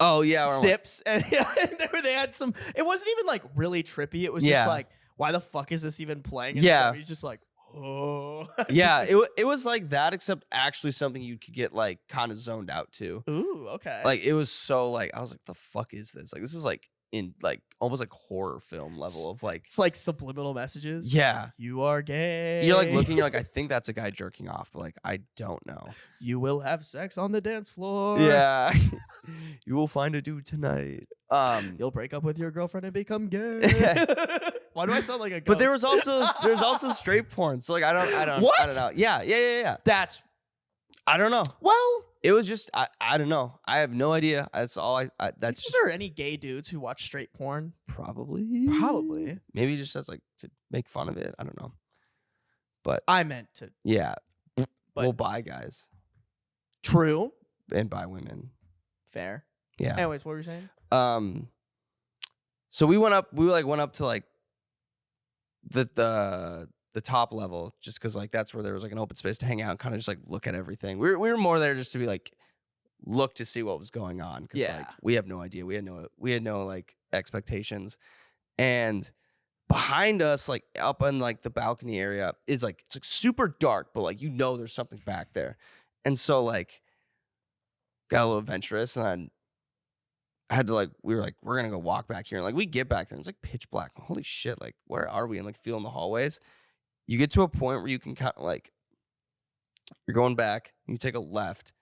Oh yeah, Sips and they had some? It wasn't even like really trippy. It was just like, why the fuck is this even playing? And so he's just like, oh. Yeah, it was like that, except actually something you could get like kind of zoned out to. Ooh, okay. Like it was so like I was like, the fuck is this? Like this is like in like almost like horror film level of like, it's like subliminal messages. Yeah, you are gay. you're like looking, you're like, I think that's a guy jerking off, but like I don't know. You will have sex on the dance floor. Yeah, you will find a dude tonight. You'll break up with your girlfriend and become gay. Why do I sound like a ghost? But there's also straight porn, so like I don't What? I don't know. Yeah. That's I don't know. well. It was just I don't know. I have no idea. That's all that's Is there any gay dudes who watch straight porn? Probably. Maybe just as like to make fun of it. I don't know. But I meant to. Yeah. But we'll buy guys. True. And buy women. Fair. Yeah. Anyways, what were you saying? So we went up to like the top level, just because like that's where there was like an open space to hang out and kind of just like look at everything. We were more there just to be like look to see what was going on, because like we have no idea. We had no like expectations. And behind us, like up on like the balcony area, is like it's like super dark, but like there's something back there. And so like got a little adventurous, and I had to like, we were like, we're gonna go walk back here. And like we get back there and it's like pitch black. Holy shit, like where are we? And like feeling the hallways. You get to a point where you can kind of like, you're going back, you take a left,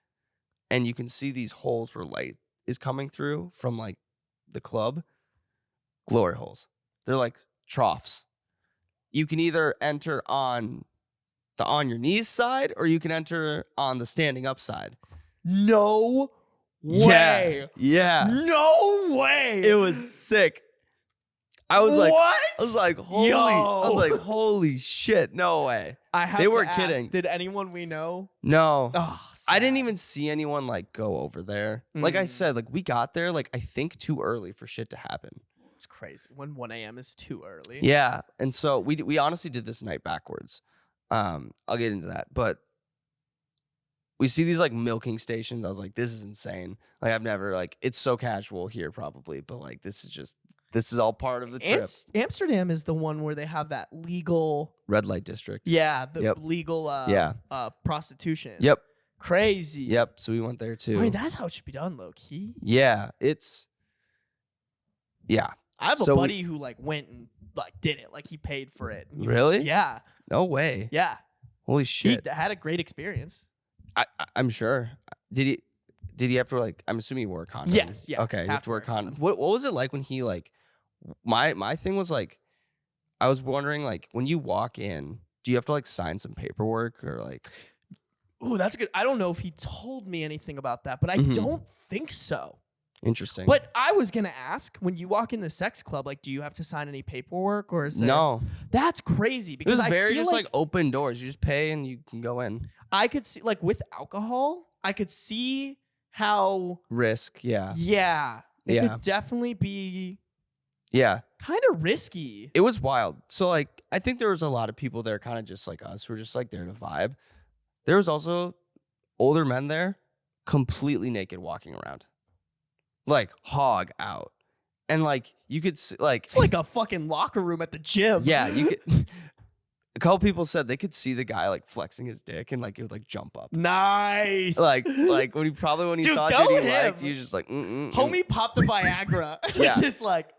and you can see these holes where light is coming through from like the club. Glory holes. They're like troughs. You can either enter on the on your knees side, or you can enter on the standing up side. No way. Yeah. No way. It was sick. I was what? like, holy shit, no way. They weren't kidding. Did anyone we know? No. Oh, I didn't even see anyone like go over there. Like I said, like we got there like I think too early for shit to happen. It's crazy. When 1 a.m. is too early. Yeah. And so we honestly did this night backwards. I'll get into that. But we see these like milking stations. I was like, this is insane. Like I've never like, it's so casual here probably, but like this is all part of the trip. Amsterdam is the one where they have that legal red light district. Yeah, the legal prostitution. Yep. Crazy. Yep. So we went there too. I mean, that's how it should be done, low key. Yeah. I have a buddy who like went and like did it. Like he paid for it. Really? Yeah. No way. Yeah. Holy shit. He had a great experience. I'm sure. Did he have to like? I'm assuming he wore a condom. Yes. Yeah. Okay. You have to wear a condom. What was it like when he like? My thing was like, I was wondering like when you walk in, do you have to like sign some paperwork or like? Ooh, that's good. I don't know if he told me anything about that, but I don't think so. Interesting. But I was gonna ask, when you walk in the sex club, like, do you have to sign any paperwork, or is there... No? That's crazy, because I feel just like open doors. You just pay and you can go in. I could see, like, with alcohol, I could see how risk. Yeah. Yeah. It could definitely be kind of risky. It was wild. So like I think there was a lot of people there kind of just like us who were just like there to vibe. There was also older men there completely naked walking around. Like hog out. And like you could see, like it's like a fucking locker room at the gym. Yeah, you could a couple people said they could see the guy like flexing his dick and like it would like jump up. Nice. Like when he Dude, saw it he liked, he was just like homie popped a Viagra. It's just like,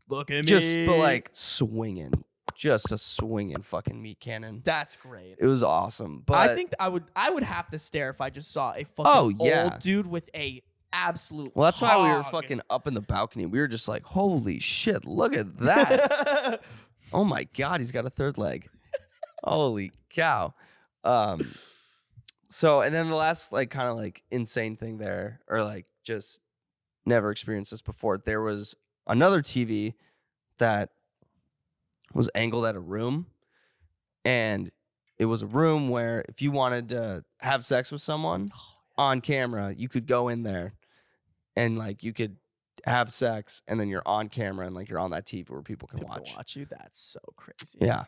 look at me. Just but like swinging. Just a swinging fucking meat cannon. That's great. It was awesome. But I think I would have to stare if I just saw a fucking old dude with a absolute Well, that's hog. why we were fucking up in the balcony. We were just like, holy shit, look at that. Oh my God, he's got a third leg. Holy cow. So, and then the last like kind of like insane thing there, or like just never experienced this before. There was another TV that was angled at a room, and it was a room where if you wanted to have sex with someone on camera, you could go in there and like you could have sex, and then you're on camera and like you're on that TV where people can watch you. That's so crazy. Yeah.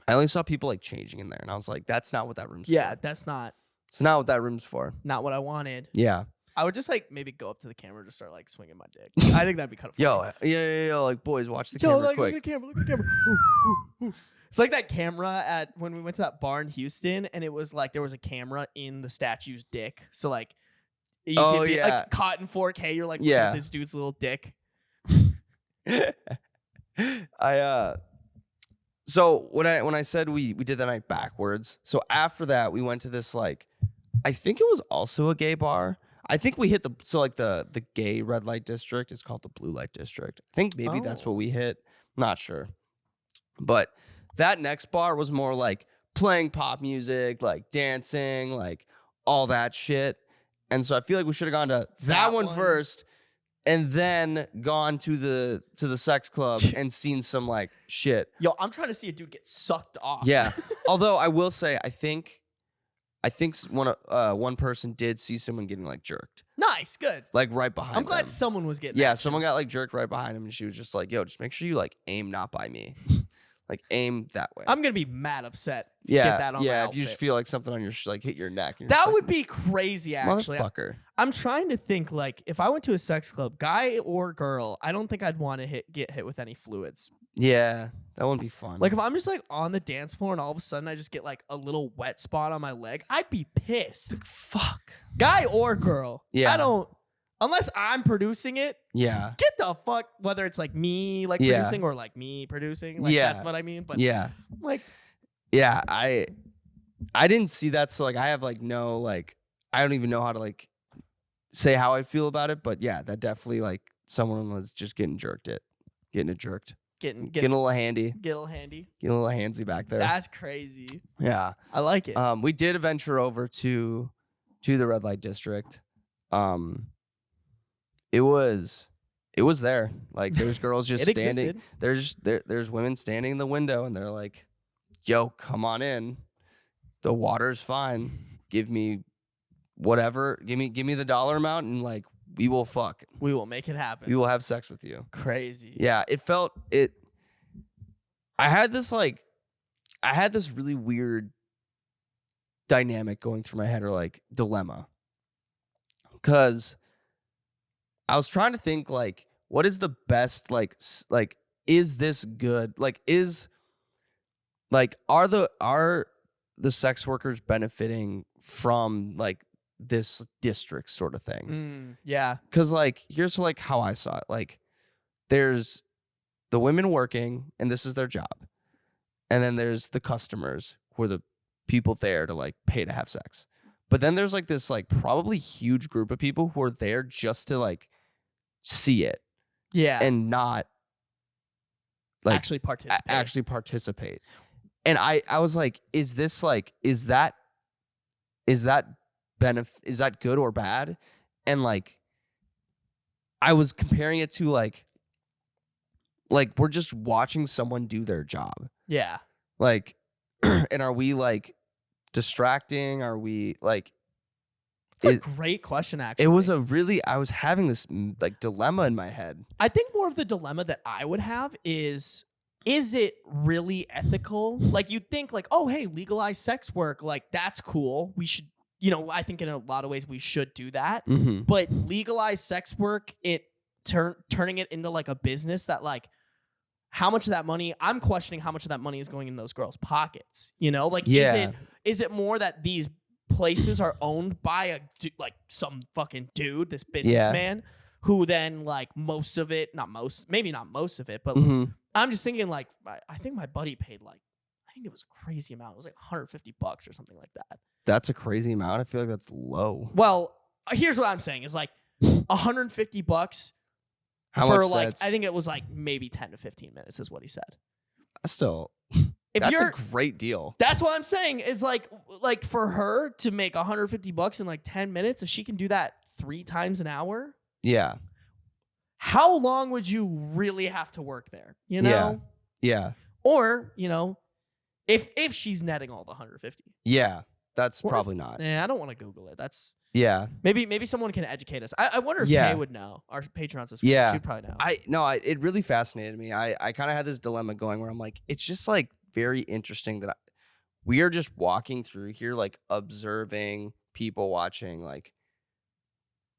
I only saw people like changing in there, and I was like, that's not what that room's for. Yeah, that's not. It's not what that room's for. Not what I wanted. Yeah. I would just like maybe go up to the camera and just start like swinging my dick. I think that'd be kind of funny. Yo, like boys, watch the camera like, quick. Look at the camera, look at the camera. Ooh, ooh, ooh. It's like that camera at when we went to that bar in Houston, and it was like there was a camera in the statue's dick. So like you could be like caught in 4K, you're like looking at this dude's little dick. So when I said we did the night backwards, so after that we went to this like I think it was also a gay bar. I think we hit the gay red light district is called the blue light district. I think maybe that's what we hit. Not sure. But that next bar was more like playing pop music, like dancing, like all that shit. And so I feel like we should have gone to that one first and then gone to the sex club and seen some like shit. Yo, I'm trying to see a dude get sucked off. Yeah. Although I will say, I think one person did see someone getting like jerked. Nice, good. Like right behind I'm glad them. someone was getting Yeah, someone got like jerked right behind him, and she was just like, yo, just make sure you like aim not by me. Like aim that way. I'm gonna be mad upset. If you get that on my if outfit. you just feel like something on your like hit your neck. That would be crazy, actually. Motherfucker. I'm trying to think like if I went to a sex club, guy or girl, I don't think I'd want to get hit with any fluids. Yeah, that wouldn't be fun. Like if I'm just like on the dance floor and all of a sudden I just get like a little wet spot on my leg, I'd be pissed. Like, fuck. Guy or girl. Yeah. I don't. Unless I'm producing it. Yeah. Get the fuck. Whether it's like me like producing or like me producing. Like that's what I mean. But like. Yeah, I didn't see that. So like I have like no like I don't even know how to like say how I feel about it. But yeah, that definitely like someone was just getting it jerked. Getting a little handy. Get a little handy. Get a little handsy back there. That's crazy. Yeah. I like it. We did venture over to the red light district. It was there. Like there's girls just standing. There's women standing in the window and they're like, yo, come on in. The water's fine. Give me whatever. Give me the dollar amount and like we will fuck. We will make it happen. We will have sex with you. Crazy. Yeah, I had this really weird dynamic going through my head or like dilemma. Cause I was trying to think like, what is the best, like, is this good? Like, are the sex workers benefiting from like this district sort of thing? Yeah. Cause like, here's like how I saw it. Like there's the women working and this is their job. And then there's the customers who are the people there to like pay to have sex. But then there's like this like probably huge group of people who are there just to like see it. Yeah. And not like actually participate. And I was like, is that good or bad? And like I was comparing it to like we're just watching someone do their job. Yeah. Like and are we like distracting? Are we like It's a great question, actually. It was I was having this like dilemma in my head. I think more of the dilemma that I would have is it really ethical? Like, you'd think like, oh, hey, legalize sex work. Like, that's cool. We should, I think in a lot of ways we should do that. Mm-hmm. But legalize sex work, turning it into like a business that like, how much of that money, I'm questioning how much of that money is going in those girls' pockets. Like, is it more that these places are owned by some fucking dude, this businessman, who then like maybe not most of it, but Mm-hmm. I'm just thinking like, I think my buddy paid like, I think it was a crazy amount. It was like $150 or something like that. That's a crazy amount. I feel like that's low. Well, here's what I'm saying is like $150 How for much? like, I think it was like maybe 10 to 15 minutes is what he said. Still, If that's a great deal. That's what I'm saying is like for her to make $150 in like 10 minutes, if she can do that 3 times an hour. Yeah. How long would you really have to work there? Yeah. Or, if she's netting all the 150. Yeah. That's probably not. I don't want to Google it. That's Yeah. maybe someone can educate us. I wonder if Kay would know. Our Patreon subscriber. Yeah. She'd probably know. It really fascinated me. I kind of had this dilemma going where I'm like, it's just like very interesting that we are just walking through here, like observing people watching like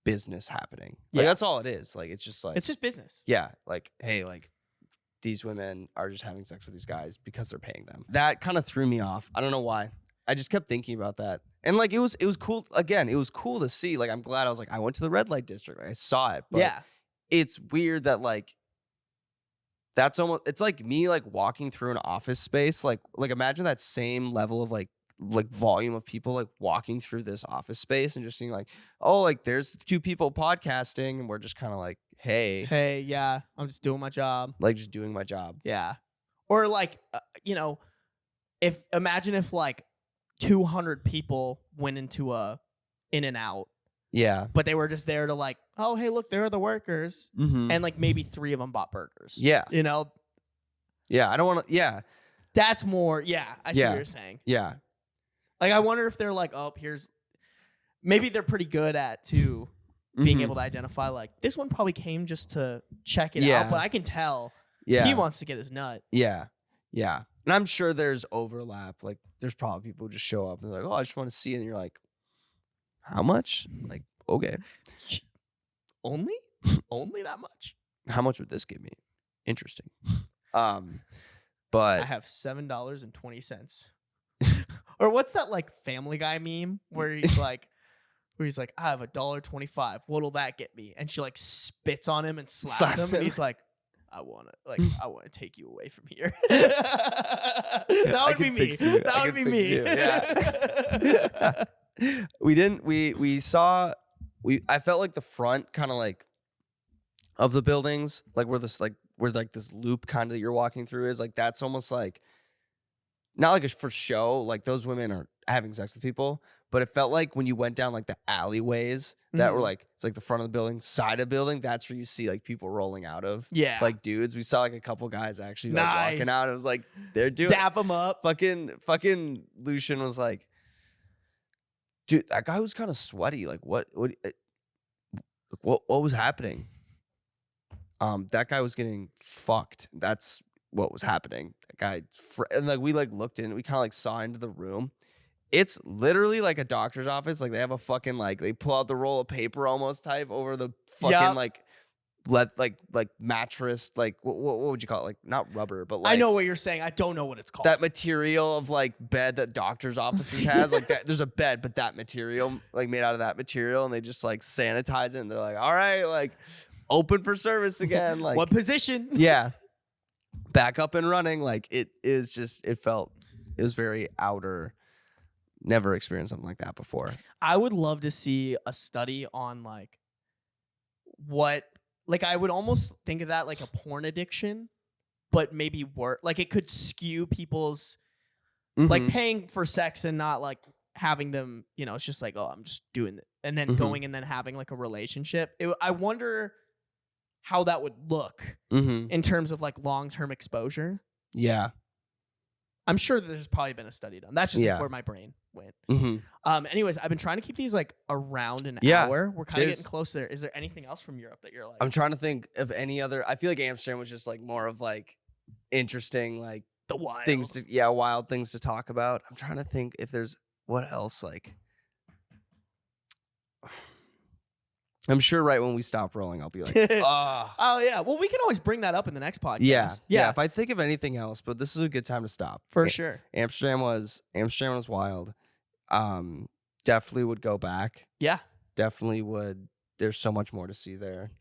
business happening. Like that's all it is. Like, it's just business. Yeah. Like, hey, like these women are just having sex with these guys because they're paying them. That kind of threw me off. I don't know why. I just kept thinking about that. And like, it was cool. Again, it was cool to see. Like, I'm glad I went to the red light district. I saw it. But it's weird that like, that's almost, it's like me like walking through an office space. Like imagine that same level of like volume of people like walking through this office space and just seeing like, oh, like there's 2 people podcasting and we're just kind of like, hey, yeah, I'm just doing my job. Like just doing my job. Yeah. Or like, imagine if like 200 people went into a In-N-Out. Yeah. But they were just there to like, oh, hey, look, there are the workers. Mm-hmm. And like maybe 3 of them bought burgers. Yeah. Yeah. I don't want to. Yeah. That's more. Yeah. I see what you're saying. Yeah. Like, I wonder if they're like, oh, maybe they're pretty good at being able to identify like, this one probably came just to check it out, but I can tell he wants to get his nut. Yeah. Yeah. And I'm sure there's overlap. Like, there's probably people who just show up and they're like, oh, I just want to see it. And you're like, how much? Like, okay. Only that much? How much would this give me? Interesting. But I have $7.20. Or what's that like Family Guy meme where he's like, I have $1.25. What'll that get me? And she like spits on him and slaps him. And he's like, I want to take you away from here. That would be me. That would be me. Yeah. I felt like the front kind of like of the buildings, like where this loop kind of that you're walking through is like, that's almost like not like for show, like those women are having sex with people, but it felt like when you went down like the alleyways that were like, it's like the front of the building, side of the building, that's where you see like people rolling out of. Yeah. Like dudes. We saw like a couple guys actually like walking out. It was like, they're doing dap them up. Fucking Lucian was like, dude, that guy was kind of sweaty. Like what was happening? That guy was getting fucked. That's what was happening. That guy, and like we like looked in, we kind of like saw into the room. It's literally like a doctor's office. Like they have a fucking like they pull out the roll of paper almost type over the fucking like mattress. Like what would you call it? Like not rubber, but like I know what you're saying. I don't know what it's called. That material of like bed that doctor's offices has. Like that, there's a bed, but that material like made out of that material, and they just like sanitize it. And they're like, all right, like open for service again. Like what position? Yeah. Back up and running. Like it was very outer. Never experienced something like that before. I would love to see a study on like what, like I would almost think of that like a porn addiction, but maybe worse. Like it could skew people's like paying for sex and not like having them, it's just like, oh, I'm just doing it. And then going and then having like a relationship. I wonder how that would look in terms of like long-term exposure. Yeah. I'm sure that there's probably been a study done. That's just like where my brain went. Anyways, I've been trying to keep these like around an hour. We're kind of getting close there. Is there anything else from Europe that you're like? I'm trying to think of any other. I feel like Amsterdam was just like more of like interesting, like the wild things wild things to talk about. I'm trying to think if there's what else like. I'm sure right when we stop rolling, I'll be like, oh yeah. Well, we can always bring that up in the next podcast. Yeah. If I think of anything else, but this is a good time to stop. For sure. Amsterdam was wild. Definitely would go back. Yeah. Definitely would. There's so much more to see there.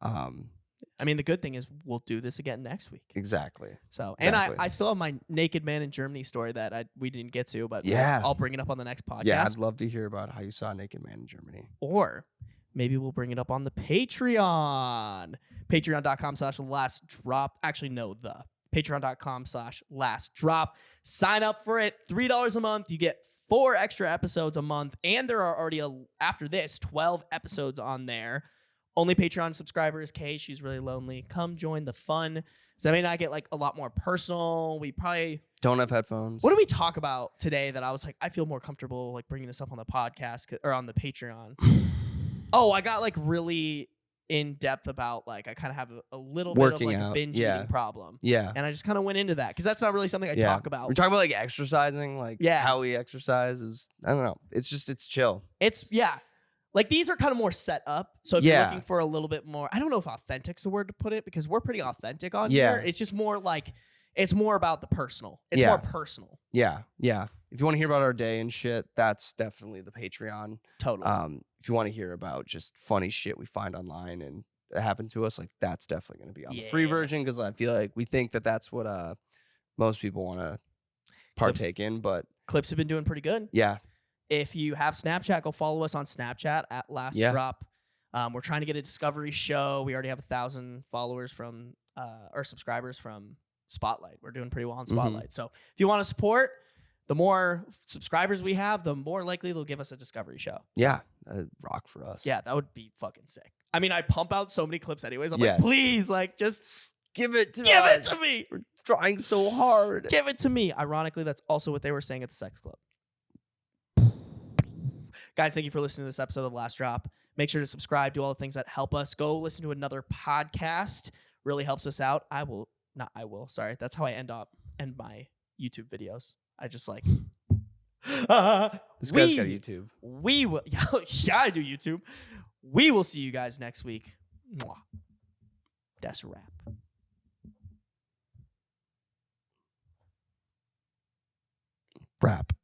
I mean, the good thing is we'll do this again next week. Exactly. So, and I still have my naked man in Germany story that we didn't get to, but I'll bring it up on the next podcast. Yeah, I'd love to hear about how you saw a naked man in Germany. Or maybe we'll bring it up on the Patreon. Patreon.com/last drop. Actually, no, the Patreon.com/last drop. Sign up for it. $3 a month. You get 4 extra episodes a month. And there are already, after this, 12 episodes on there. Only Patreon subscribers. Kay, she's really lonely. Come join the fun. Zemmy and I get like a lot more personal. We probably don't have headphones. What did we talk about today that I was like, I feel more comfortable like bringing this up on the podcast or on the Patreon? Oh, I got like really in depth about like I kind of have a little bit of like a binge eating problem. Yeah. And I just kind of went into that because that's not really something I talk about. We're talking about like exercising, like how we exercise is, I don't know. It's just, it's chill. Like these are kind of more set up. So if you're looking for a little bit more, I don't know if authentic's the word to put it because we're pretty authentic on here. It's just more like, it's more about the personal. It's more personal. Yeah. Yeah. If you want to hear about our day and shit, that's definitely the Patreon. Totally. If you want to hear about just funny shit we find online and it happened to us, like that's definitely going to be on the free version because I feel like we think that that's what most people want to partake in. But clips have been doing pretty good. Yeah. If you have Snapchat, go follow us on Snapchat at Last Drop. We're trying to get a discovery show. We already have 1,000 followers from or subscribers from Spotlight. We're doing pretty well on Spotlight. So if you want to support, the more subscribers we have, the more likely they'll give us a discovery show. So, yeah, that'd rock for us. Yeah, that would be fucking sick. I mean, I pump out so many clips anyways. I'm like, please, like, just give it to us. Give it to me. We're trying so hard. Give it to me. Ironically, that's also what they were saying at the sex club. Guys, thank you for listening to this episode of The Last Drop. Make sure to subscribe, do all the things that help us. Go listen to another podcast. Really helps us out. Sorry. That's how I end my YouTube videos. I just like... this guy's got YouTube. We will... Yeah, I do YouTube. We will see you guys next week. Mwah. That's a wrap. Wrap.